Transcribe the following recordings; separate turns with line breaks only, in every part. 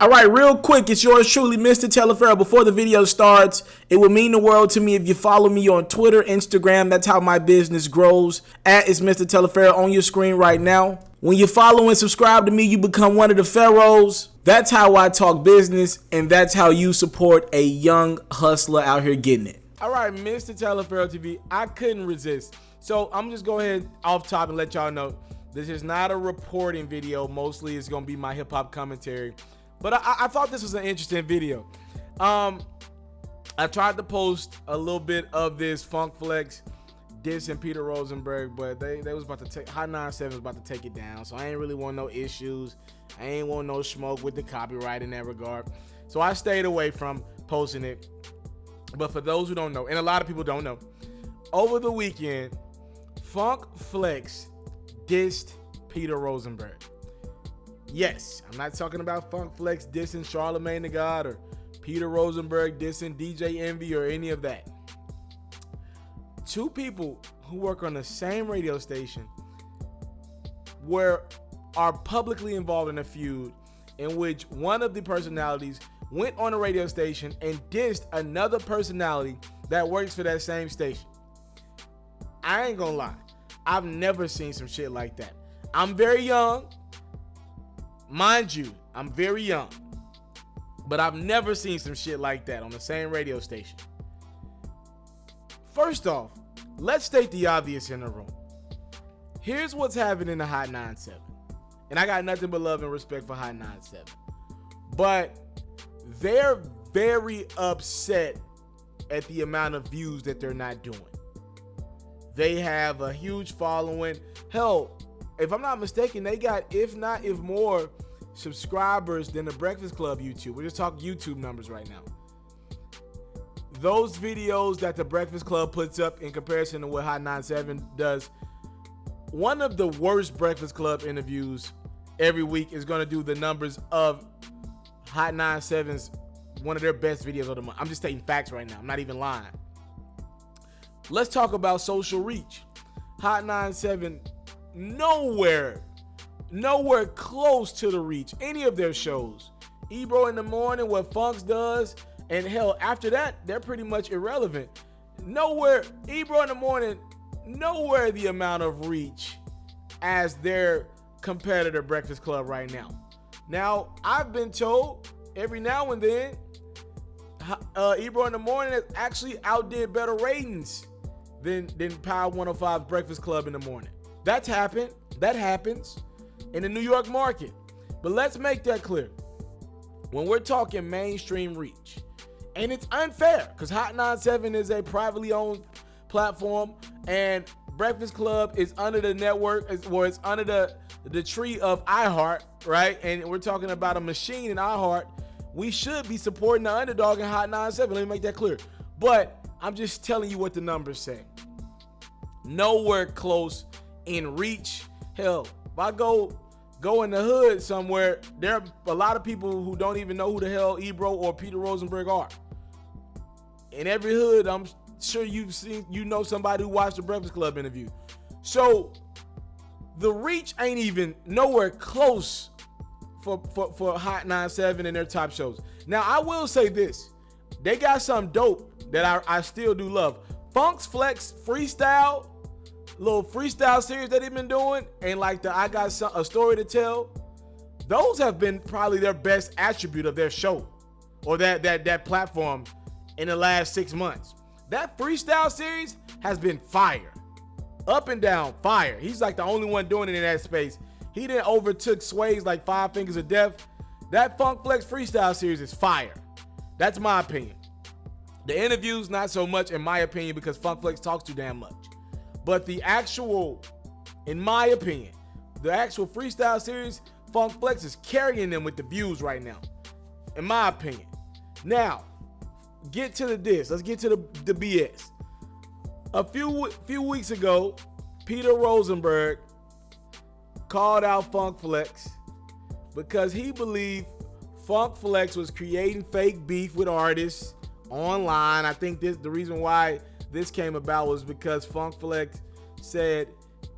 All right, real quick, it's yours truly, Mr. Taliaferro. Before the video starts, it would mean the world to me if you follow me on Twitter, Instagram. That's how my business grows. It's Mr. Taliaferro on your screen right now. When you follow and subscribe to me, you become one of the pharaohs. That's how I talk business, and that's how you support a young hustler out here getting it. All right, Mr. Taliaferro TV, I couldn't resist. So I'm just go ahead off top and let y'all know this is not a reporting video. Mostly it's going to be my hip-hop commentary. But I thought this was an interesting video. I tried to post a little bit of this Funk Flex dissing Peter Rosenberg, but they was about to take Hot 97 was about to take it down. So I ain't really want no issues. I ain't want no smoke with the copyright in that regard. So I stayed away from posting it. But for those who don't know, and a lot of people don't know, over the weekend, Funk Flex dissed Peter Rosenberg. Yes, I'm not talking about Funk Flex dissing Charlamagne the God or Peter Rosenberg dissing DJ Envy or any of that. Two people who work on the same radio station are publicly involved in a feud in which one of the personalities went on a radio station and dissed another personality that works for that same station. I ain't gonna lie, I've never seen some shit like that. I'm very young. Mind you, I'm very young, but I've never seen some shit like that on the same radio station. First off, let's state the obvious in the room. Here's what's happening in the Hot 97. And I got nothing but love and respect for Hot 97. But they're very upset at the amount of views that they're not doing. They have a huge following. Hell, if I'm not mistaken, they got, if more subscribers than the Breakfast Club YouTube. We're just talking YouTube numbers right now. Those videos that the Breakfast Club puts up in comparison to what Hot 97 does, one of the worst Breakfast Club interviews every week is going to do the numbers of Hot 97's one of their best videos of the month. I'm just stating facts right now. I'm not even lying. Let's talk about social reach. Hot 97 nowhere close to the reach any of their shows. Ebro in the morning, what Funks does, and hell, after that, they're pretty much irrelevant. Nowhere, Ebro in the morning, nowhere the amount of reach as their competitor Breakfast Club right now. Now, I've been told every now and then, Ebro in the morning has actually outdid better ratings than Power 105's Breakfast Club in the morning. That's happened. That happens in the New York market. But let's make that clear. When we're talking mainstream reach, and it's unfair because Hot 97 is a privately owned platform and Breakfast Club is under the network, or it's under the tree of iHeart, right? And we're talking about a machine in iHeart. We should be supporting the underdog in Hot 97. Let me make that clear. But I'm just telling you what the numbers say. Nowhere close in reach. Hell, if I go in the hood somewhere, there are a lot of people who don't even know who the hell Ebro or Peter Rosenberg are. In every hood, I'm sure you know somebody who watched the Breakfast Club interview. So the reach ain't even nowhere close for Hot 97 and their top shows. Now, I will say this. They got something dope that I still do love. Funk's Flex freestyle, little freestyle series that they've been doing, and like the I Got a Story to Tell, those have been probably their best attribute of their show or that platform in the last 6 months. That freestyle series has been fire. Up and down, fire. He's like the only one doing it in that space. He didn't overtook Sway's like 5 Fingers of Death. That Funk Flex freestyle series is fire. That's my opinion. The interviews, not so much in my opinion, because Funk Flex talks too damn much. But the actual, in my opinion, the actual freestyle series, Funk Flex is carrying them with the views right now, in my opinion. Now, get to the diss. Let's get to the BS. A few weeks ago, Peter Rosenberg called out Funk Flex because he believed Funk Flex was creating fake beef with artists online. I think the reason why this came about was because Funk Flex said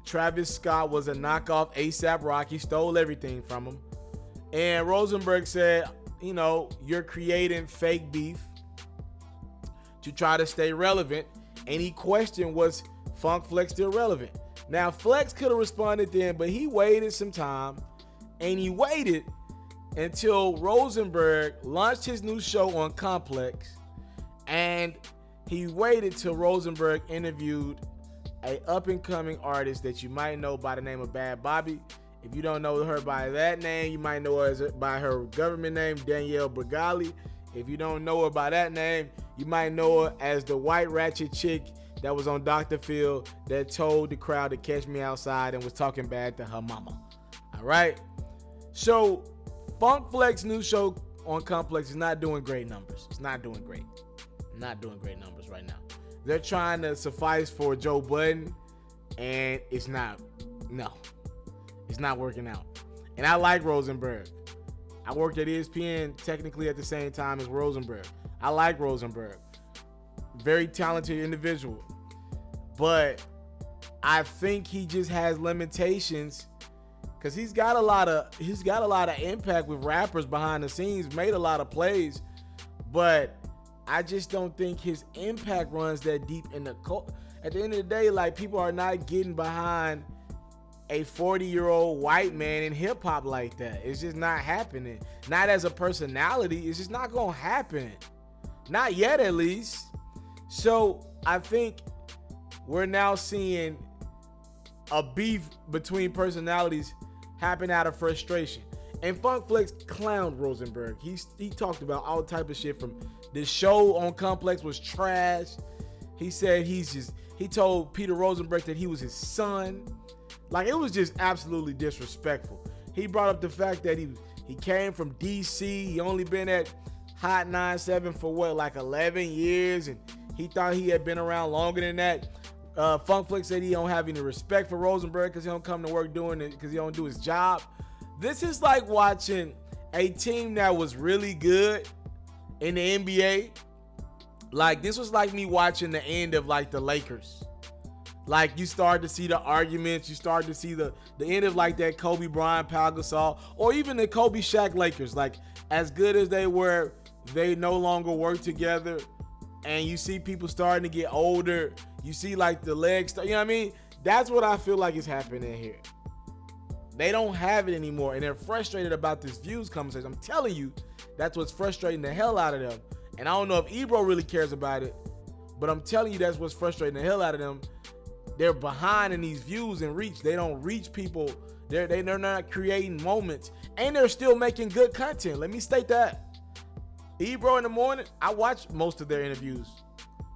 Travis Scott was a knockoff A$AP Rocky, stole everything from him. And Rosenberg said you're creating fake beef to try to stay relevant. And he questioned, was Funk Flex still relevant? Now, Flex could have responded then, but he waited some time, and he waited until Rosenberg launched his new show on Complex, and he waited till Rosenberg interviewed a up-and-coming artist that you might know by the name of Bad Bobby. If you don't know her by that name, you might know her by her government name, Danielle Bergali. If you don't know her by that name, you might know her as the white ratchet chick that was on Dr. Phil that told the crowd to catch me outside and was talking bad to her mama. All right? So, Funk Flex's new show on Complex is not doing great numbers. It's not doing great. Not doing great numbers right now. They're trying to suffice for Joe Budden, and it's not. No. It's not working out. And I like Rosenberg. I worked at ESPN technically at the same time as Rosenberg. I like Rosenberg. Very talented individual. But I think he just has limitations because he's got a lot of impact with rappers behind the scenes, made a lot of plays, but I just don't think his impact runs that deep in the cult. At the end of the day, like, people are not getting behind a 40-year-old white man in hip hop like that. It's just not happening. Not as a personality. It's just not gonna happen. Not yet, at least. So I think we're now seeing a beef between personalities happen out of frustration. And Funk Flex clowned Rosenberg. He talked about all type of shit from the show on Complex was trash. He said he told Peter Rosenberg that he was his son. Like, it was just absolutely disrespectful. He brought up the fact that he came from DC. He only been at Hot 97 for like 11 years, and he thought he had been around longer than that. Funk Flex said he don't have any respect for Rosenberg because he don't come to work doing it because he don't do his job. This is like watching a team that was really good in the NBA. Like, this was like me watching the end of like the Lakers. Like, you start to see the arguments, you start to see the end of like that Kobe Bryant, Pau Gasol, or even the Kobe Shaq Lakers. Like, as good as they were, they no longer work together, and you see people starting to get older. You see like the legs, you know what I mean? That's what I feel like is happening here. They don't have it anymore, and they're frustrated about this views conversation. I'm telling you, that's what's frustrating the hell out of them. And I don't know if Ebro really cares about it, but I'm telling you that's what's frustrating the hell out of them. They're behind in these views and reach. They don't reach people. They're not creating moments, and they're still making good content. Let me state that. Ebro in the morning, I watch most of their interviews.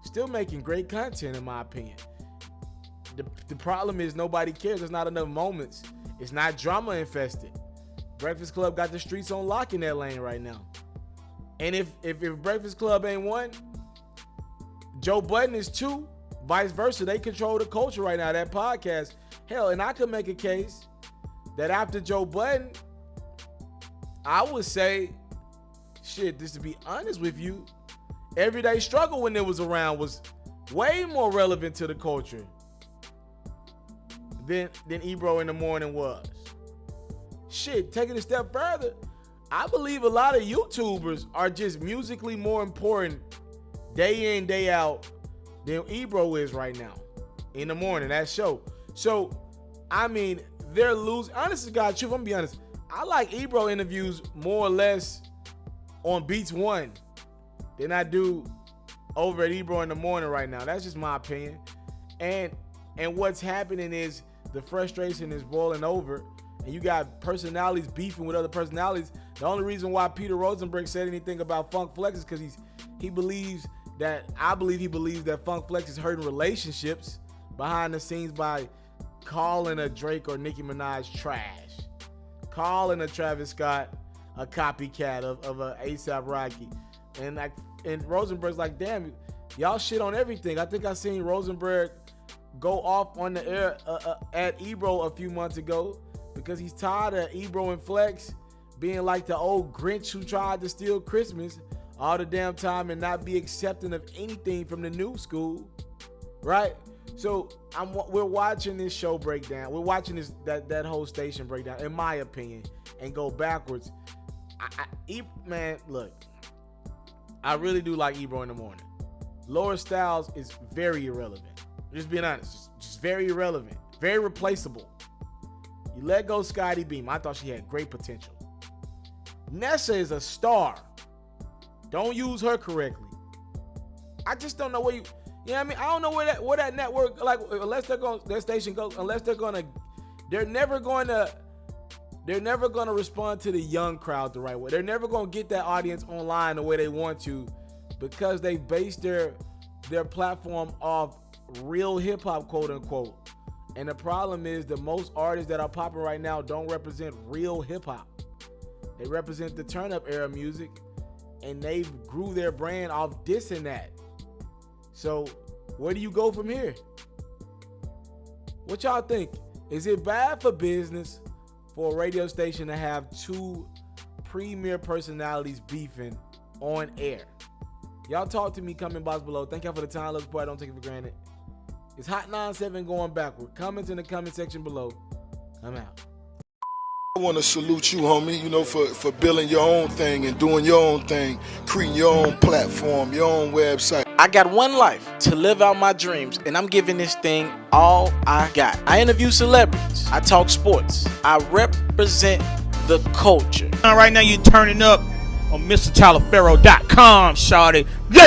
Still making great content, in my opinion. The problem is nobody cares. There's not enough moments. It's not drama infested. Breakfast Club got the streets on lock in that lane right now. And if Breakfast Club ain't one, Joe Budden is two. Vice versa, they control the culture right now, that podcast. Hell, and I could make a case that after Joe Budden, I would say, shit, just to be honest with you, Everyday Struggle when it was around was way more relevant to the culture than Ebro in the morning was. Shit, taking it a step further, I believe a lot of YouTubers are just musically more important day in, day out than Ebro is right now in the morning, that show. So, I mean, they're losing. Honest to God, truth, I'm gonna be honest. I like Ebro interviews more or less on Beats One than I do over at Ebro in the morning right now. That's just my opinion. And what's happening is the frustration is boiling over, and you got personalities beefing with other personalities. The only reason why Peter Rosenberg said anything about Funk Flex is because he believes that Funk Flex is hurting relationships behind the scenes by calling a Drake or Nicki Minaj trash, calling a Travis Scott a copycat of a A$AP Rocky, and Rosenberg's like, damn, y'all shit on everything. I think I seen Rosenberg go off on the air at Ebro a few months ago because he's tired of Ebro and Flex being like the old Grinch who tried to steal Christmas all the damn time and not be accepting of anything from the new school, right? So we're watching this show break down. We're watching that whole station break down, in my opinion, and go backwards. Man, look, I really do like Ebro in the morning. Laura Styles is very irrelevant. Just being honest, just very irrelevant, very replaceable. You let go Scotty Beam. I thought she had great potential. Nessa is a star. Don't use her correctly. I just don't know where you know what I mean? I don't know where that network, like, unless they're going, their station goes, unless they're never going to respond to the young crowd the right way. They're never going to get that audience online the way they want to, because they base their platform off real hip hop, quote unquote. And the problem is the most artists that are popping right now don't represent real hip hop. They represent the turn up era music, and they've grew their brand off dissing that. So where do you go from here? What y'all think? Is it bad for business for a radio station to have two premier personalities beefing on air? Y'all talk to me, comment box below. Thank y'all for the time. Let's boy, I don't take it for granted. It's Hot 97 going backward. Comments in the comment section below. I'm out.
I want to salute you, homie, you know, for building your own thing and doing your own thing, creating your own platform, your own website.
I got one life to live out my dreams, and I'm giving this thing all I got. I interview celebrities. I talk sports. I represent the culture.
Right now, you're turning up on MrTaliaferro.com, shawty. Yeah.